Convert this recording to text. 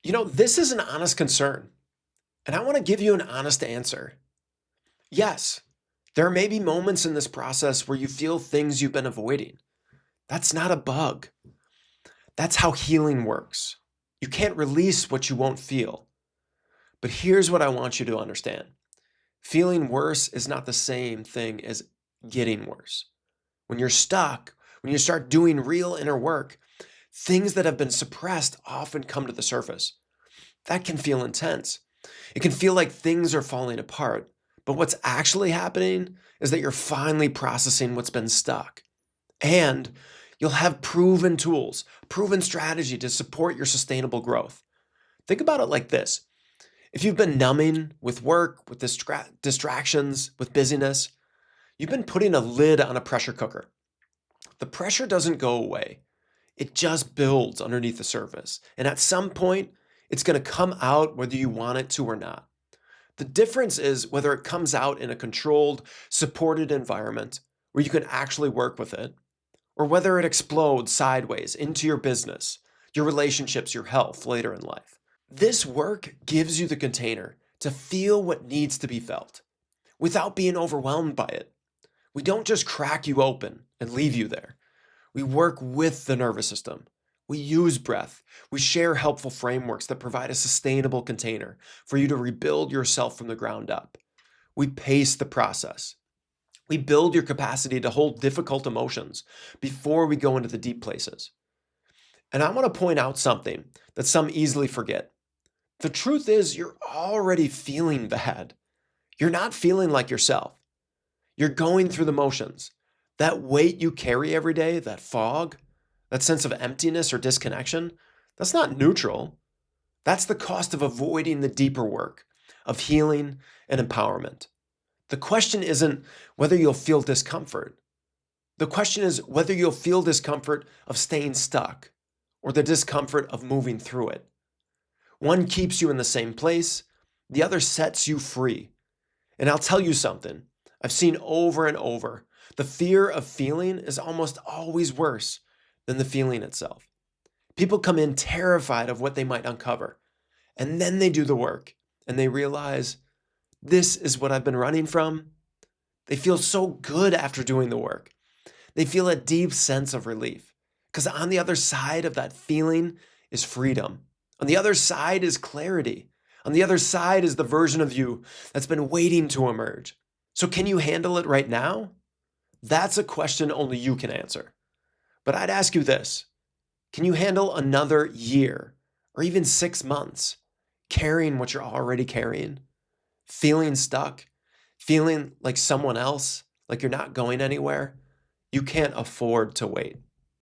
This is an honest concern, and I want to give you an honest answer. Yes, there may be moments in this process where you feel things you've been avoiding. That's not a bug. That's how healing works. You can't release what you won't feel. But here's what I want you to understand. Feeling worse is not the same thing as getting worse. When you're stuck, when you start doing real inner work, things that have been suppressed often come to the surface. That can feel intense. It can feel like things are falling apart. But what's actually happening is that you're finally processing what's been stuck. And you'll have proven tools, proven strategy to support your sustainable growth. Think about it like this. If you've been numbing with work, with distractions, with busyness, you've been putting a lid on a pressure cooker. The pressure doesn't go away. It just builds underneath the surface. And at some point, it's going to come out whether you want it to or not. The difference is whether it comes out in a controlled, supported environment where you can actually work with it, or whether it explodes sideways into your business, your relationships, your health later in life. This work gives you the container to feel what needs to be felt without being overwhelmed by it. We don't just crack you open and leave you there. We work with the nervous system. We use breath. We share helpful frameworks that provide a sustainable container for you to rebuild yourself from the ground up. We pace the process. We build your capacity to hold difficult emotions before we go into the deep places. And I want to point out something that some easily forget. The truth is, you're already feeling bad. You're not feeling like yourself. You're going through the motions. That weight you carry every day, that fog, that sense of emptiness or disconnection, that's not neutral. That's the cost of avoiding the deeper work of healing and empowerment. The question isn't whether you'll feel discomfort. The question is whether you'll feel discomfort of staying stuck or the discomfort of moving through it. One keeps you in the same place, the other sets you free. And I'll tell you something I've seen over and over. The fear of feeling is almost always worse than the feeling itself. People come in terrified of what they might uncover, and then they do the work and they realize this is what I've been running from. They feel so good after doing the work. They feel a deep sense of relief because on the other side of that feeling is freedom. On the other side is clarity. On the other side is the version of you that's been waiting to emerge. So can you handle it right now? That's a question only you can answer. But I'd ask you this. Can you handle another year or even 6 months carrying what you're already carrying? Feeling stuck? Feeling like someone else? Like you're not going anywhere? You can't afford to wait.